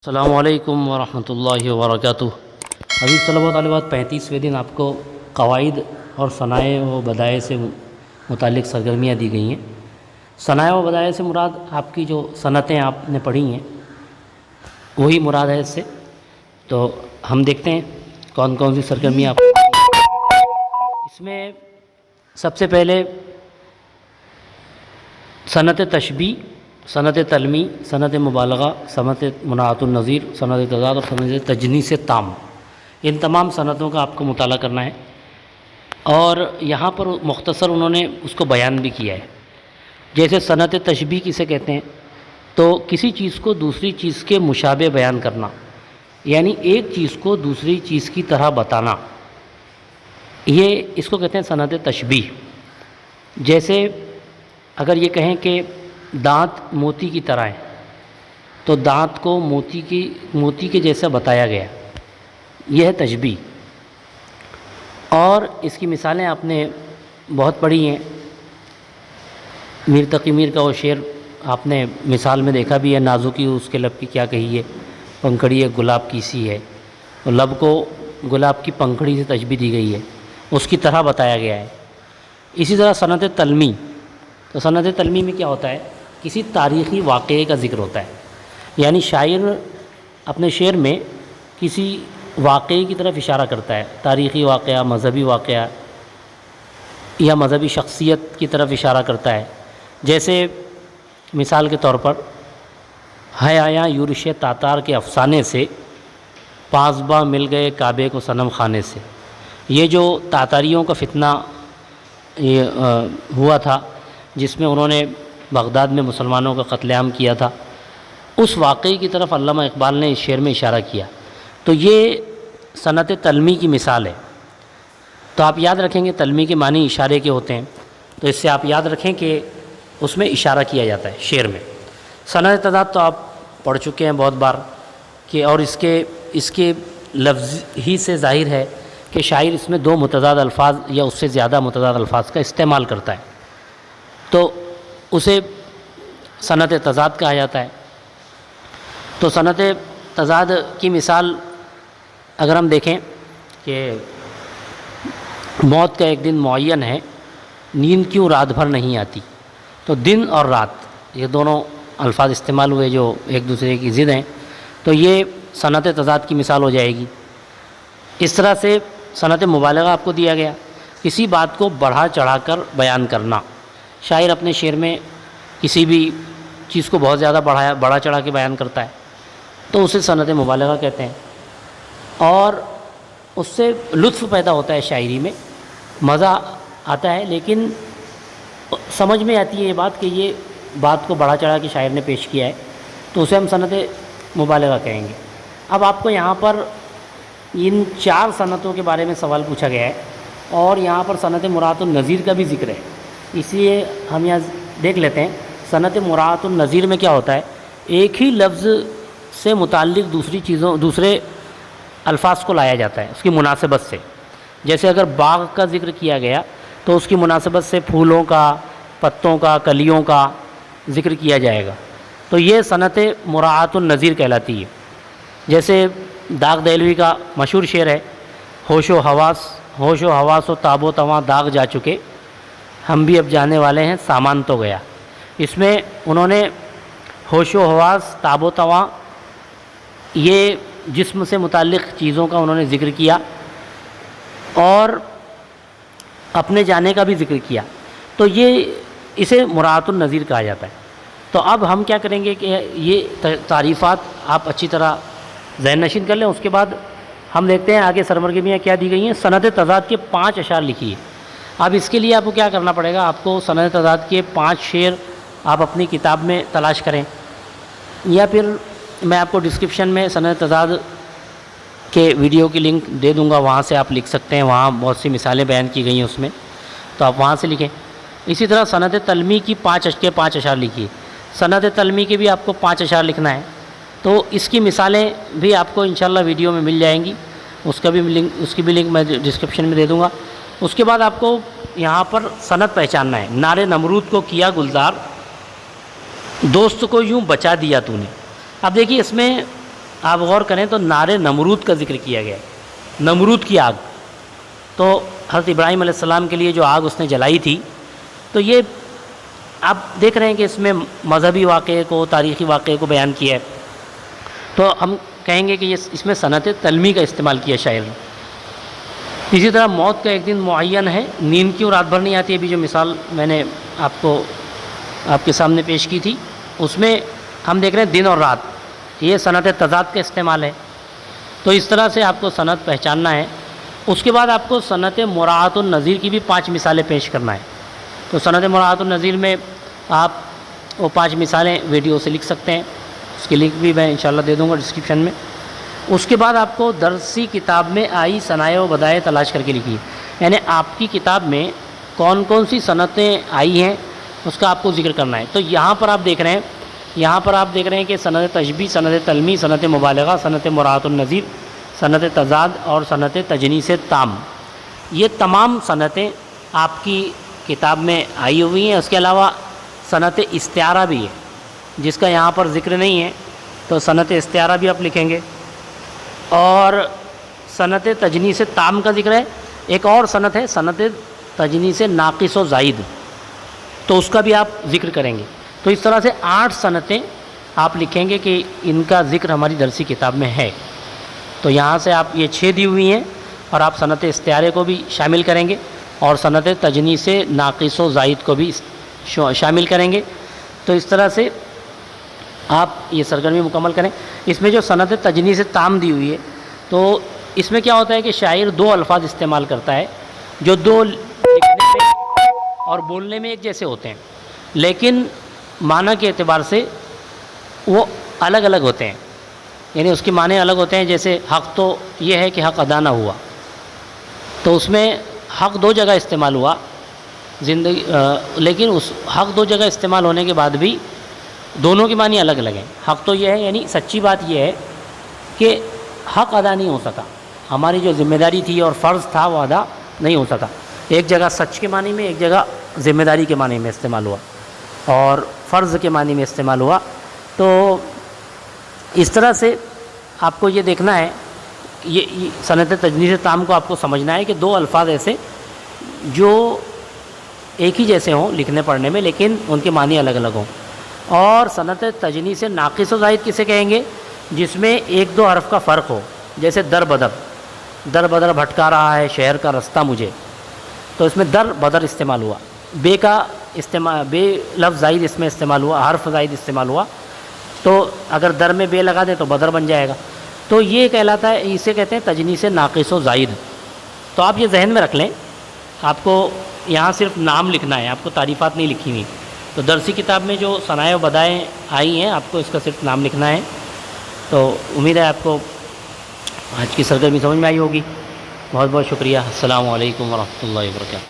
السلام علیکم ورحمۃ اللہ وبرکاتہ۔ عزیز طلباء و طالبات، 35ویں دن آپ کو قواعد اور صنائع و بدائع سے متعلق سرگرمیاں دی گئی ہیں۔ صنائع و بدائع سے مراد آپ کی جو صنعتیں آپ نے پڑھی ہیں وہی مراد ہے اس سے۔ تو ہم دیکھتے ہیں کون کون سی سرگرمیاں آپ اس میں سب سے پہلے صنعت تشبیہ، صنعت تلمیع، صنعت مبالغہ، صنعت مناعت النظیر، صنعت تضاد اور صنعت تجنیس تام، ان تمام صنعتوں کا آپ کو مطالعہ کرنا ہے۔ اور یہاں پر مختصر انہوں نے اس کو بیان بھی کیا ہے۔ جیسے صنعت تشبیہ کسے کہتے ہیں؟ تو کسی چیز کو دوسری چیز کے مشابہ بیان کرنا، یعنی ایک چیز کو دوسری چیز کی طرح بتانا، یہ اس کو کہتے ہیں صنعت تشبیہ۔ جیسے اگر یہ کہیں کہ دانت موتی کی طرح ہے تو دانت کو موتی کے جیسا بتایا گیا، یہ ہے تشبیہ۔ اور اس کی مثالیں آپ نے بہت پڑھی ہیں۔ میر تقی میر کا وہ شعر آپ نے مثال میں دیکھا بھی ہے، نازکی اس کے لب کی کیا کہی ہے، پنکھڑی ایک گلاب کی سی ہے۔ تو لب کو گلاب کی پنکھڑی سے تشبیہ دی گئی ہے، اس کی طرح بتایا گیا ہے۔ اسی طرح صنعت تلمیع، تو صنعت تلمیع میں کیا ہوتا ہے؟ کسی تاریخی واقعے کا ذکر ہوتا ہے، یعنی شاعر اپنے شعر میں کسی واقعے کی طرف اشارہ کرتا ہے، تاریخی واقعہ، مذہبی واقعہ یا مذہبی شخصیت کی طرف اشارہ کرتا ہے۔ جیسے مثال کے طور پر ہے آیا یورش تاتار کے افسانے سے، پانچ مل گئے کعبے کو صنم خانے سے۔ یہ جو تاتاریوں کا فتنہ ہوا تھا جس میں انہوں نے بغداد میں مسلمانوں کا قتل عام کیا تھا، اس واقعے کی طرف علامہ اقبال نے اس شعر میں اشارہ کیا۔ تو یہ صنعت تلمیع کی مثال ہے۔ تو آپ یاد رکھیں گے تلمیع کے معنی اشارے کے ہوتے ہیں، تو اس سے آپ یاد رکھیں کہ اس میں اشارہ کیا جاتا ہے شعر میں۔ صنعت تضاد تو آپ پڑھ چکے ہیں بہت بار کہ، اور اس کے لفظ ہی سے ظاہر ہے کہ شاعر اس میں دو متضاد الفاظ یا اس سے زیادہ متضاد الفاظ کا استعمال کرتا ہے، تو اسے صنعت تضاد کہا جاتا ہے۔ تو صنعت تضاد کی مثال اگر ہم دیکھیں کہ موت کا ایک دن معین ہے، نیند کیوں رات بھر نہیں آتی، تو دن اور رات یہ دونوں الفاظ استعمال ہوئے جو ایک دوسرے کی ضد ہیں، تو یہ صنعت تضاد کی مثال ہو جائے گی۔ اس طرح سے صنعت مبالغہ آپ کو دیا گیا، کسی بات کو بڑھا چڑھا کر بیان کرنا۔ شاعر اپنے شعر میں کسی بھی چیز کو بہت زیادہ بڑھا چڑھا کے بیان کرتا ہے تو اسے صنعت مبالغہ کہتے ہیں، اور اس سے لطف پیدا ہوتا ہے، شاعری میں مزہ آتا ہے، لیکن سمجھ میں آتی ہے یہ بات کہ یہ بات کو بڑھا چڑھا کے شاعر نے پیش کیا ہے، تو اسے ہم صنعت مبالغہ کہیں گے۔ اب آپ کو یہاں پر ان 4 صنعتوں کے بارے میں سوال پوچھا گیا ہے، اور یہاں پر صنعت مراعات النظیر کا بھی ذکر ہے، اس لیے ہم یہاں دیکھ لیتے ہیں۔ صنعت مراعات النظیر میں کیا ہوتا ہے؟ ایک ہی لفظ سے متعلق دوسرے الفاظ کو لایا جاتا ہے اس کی مناسبت سے۔ جیسے اگر باغ کا ذکر کیا گیا تو اس کی مناسبت سے پھولوں کا، پتوں کا، کلیوں کا ذکر کیا جائے گا، تو یہ صنعت مراعات النظیر کہلاتی ہے۔ جیسے داغ دہلوی کا مشہور شعر ہے، ہوش و حواس و تاب و تواں داغ جا چکے، ہم بھی اب جانے والے ہیں سامان تو گیا۔ اس میں انہوں نے ہوش و حواس، تاب و تواں، یہ جسم سے متعلق چیزوں کا انہوں نے ذکر کیا اور اپنے جانے کا بھی ذکر کیا، تو اسے مراعات النظیر کہا جاتا ہے۔ تو اب ہم کیا کریں گے کہ یہ تعریفات آپ اچھی طرح ذہن نشین کر لیں، اس کے بعد ہم دیکھتے ہیں آگے سرمرگمیاں کیا دی گئی ہیں۔ صنعت تضاد کے 5 اشعار لکھیے۔ اب اس کے لیے آپ کو کیا کرنا پڑے گا؟ آپ کو صنعت تضاد کے 5 شعر آپ اپنی کتاب میں تلاش کریں، یا پھر میں آپ کو ڈسکرپشن میں صنعت تضاد کے ویڈیو کی لنک دے دوں گا، وہاں سے آپ لکھ سکتے ہیں، وہاں بہت سی مثالیں بیان کی گئی ہیں اس میں، تو آپ وہاں سے لکھیں۔ اسی طرح صنعت تلمیع کی 5 اشعار لکھیے۔ صنعت تلمیع کے بھی آپ کو 5 اشعار لکھنا ہے، تو اس کی مثالیں بھی آپ کو انشاءاللہ ویڈیو میں مل جائیں گی، اس کی بھی لنک میں ڈسکرپشن میں دے دوں گا۔ اس کے بعد آپ کو یہاں پر صنعت پہچاننا ہے۔ نارے نمرود کو کیا گلزار، دوست کو یوں بچا دیا تو نے۔ اب دیکھیے اس میں آپ غور کریں تو نار نمرود کا ذکر کیا گیا ہے، نمرود کی آگ۔ تو حضرت ابراہیم علیہ السلام کے لیے جو آگ اس نے جلائی تھی، تو یہ آپ دیکھ رہے ہیں کہ اس میں مذہبی واقعے کو، تاریخی واقعے کو بیان کیا ہے۔ تو ہم کہیں گے کہ یہ اس میں صنعت تلمی کا استعمال کیا شاعر نے۔ اسی طرح موت کا ایک دن معین ہے، نیند کیوں رات بھر نہیں آتی، ابھی جو مثال میں نے آپ کے سامنے پیش کی تھی، اس میں ہم دیکھ رہے ہیں دن اور رات، یہ صنعت تضاد کا استعمال ہے۔ تو اس طرح سے آپ کو صنعت پہچاننا ہے۔ اس کے بعد آپ کو صنعت مراعات النظیر کی بھی 5 مثالیں پیش کرنا ہے۔ تو صنعت مراعات النظیر میں آپ وہ 5 مثالیں ویڈیو سے لکھ سکتے ہیں، اس کی لنک بھی میں انشاءاللہ دے دوں گا ڈسکرپشن میں۔ اس کے بعد آپ کو درسی کتاب میں آئی صنائع و بدائع تلاش کر کے لکھیے، یعنی آپ کی کتاب میں کون کون سی صنعتیں آئی ہیں اس کا آپ کو ذکر کرنا ہے۔ تو یہاں پر آپ دیکھ رہے ہیں کہ صنعت تشبیہ، صنعت تلمی، صنعت مبالغہ، صنعت مراعات النظیر، صنعت تضاد اور صنعت تجنیس تام، یہ تمام صنعتیں آپ کی کتاب میں آئی ہوئی ہیں۔ اس کے علاوہ صنعت استعارہ بھی ہے، جس کا یہاں پر ذکر نہیں ہے، تو صنعت استعارہ بھی آپ لکھیں گے۔ اور صنعت تجنیس تام کا ذکر ہے، ایک اور صنعت ہے صنعت تجنیس ناقص و زائد، تو اس کا بھی آپ ذکر کریں گے۔ تو اس طرح سے 8 صنعتیں آپ لکھیں گے کہ ان کا ذکر ہماری درسی کتاب میں ہے۔ تو یہاں سے آپ یہ 6 دی ہوئی ہیں، اور آپ صنعت استعارے کو بھی شامل کریں گے اور صنعت تجنیس ناقص و زائد کو بھی شامل کریں گے۔ تو اس طرح سے آپ یہ سرگرمی مکمل کریں۔ اس میں جو صنعت تجنیس تام دی ہوئی ہے، تو اس میں کیا ہوتا ہے کہ شاعر 2 الفاظ استعمال کرتا ہے جو 2 لکھنے میں اور بولنے میں ایک جیسے ہوتے ہیں، لیکن معنی کے اعتبار سے وہ الگ الگ ہوتے ہیں، یعنی اس کے معنی الگ ہوتے ہیں۔ جیسے حق تو یہ ہے کہ حق ادا نہ ہوا، تو اس میں حق 2 جگہ استعمال ہوا زندگی، لیکن اس حق 2 جگہ استعمال ہونے کے بعد بھی دونوں کے معنی الگ الگ ہیں۔ حق تو یہ ہے، یعنی سچی بات یہ ہے کہ حق ادا نہیں ہو سکا، ہماری جو ذمہ داری تھی اور فرض تھا وہ ادا نہیں ہو سکا۔ ایک جگہ سچ کے معنی میں، ایک جگہ ذمہ داری کے معنی میں استعمال ہوا اور فرض کے معنی میں استعمال ہوا۔ تو اس طرح سے آپ کو یہ دیکھنا ہے، یہ صنعت تجنیس تام کو آپ کو سمجھنا ہے کہ 2 الفاظ ایسے جو ایک ہی جیسے ہوں لکھنے پڑھنے میں، لیکن ان کے معنی الگ الگ ہوں۔ اور صنعت تجنیس ناقص و زائد کسے کہیں گے؟ جس میں 1-2 حرف کا فرق ہو، جیسے در بدر بھٹکا رہا ہے شہر کا رستہ مجھے، تو اس میں در بدر استعمال ہوا، بے لفظ زائد اس میں استعمال ہوا، حرف زائد استعمال ہوا، تو اگر در میں بے لگا دیں تو بدر بن جائے گا۔ تو یہ کہلاتا ہے، اسے کہتے ہیں تجنیس ناقص و زائد۔ تو آپ یہ ذہن میں رکھ لیں، آپ کو یہاں صرف نام لکھنا ہے، آپ کو تعریفات نہیں لکھی ہوئی۔ تو درسی کتاب میں جو صنائع و بدائع آئی ہیں، آپ کو اس کا صرف نام لکھنا ہے۔ تو امید ہے آپ کو آج کی سرگرمی سمجھ میں آئی ہوگی۔ بہت بہت شکریہ۔ السلام علیکم ورحمۃ اللہ وبرکاتہ۔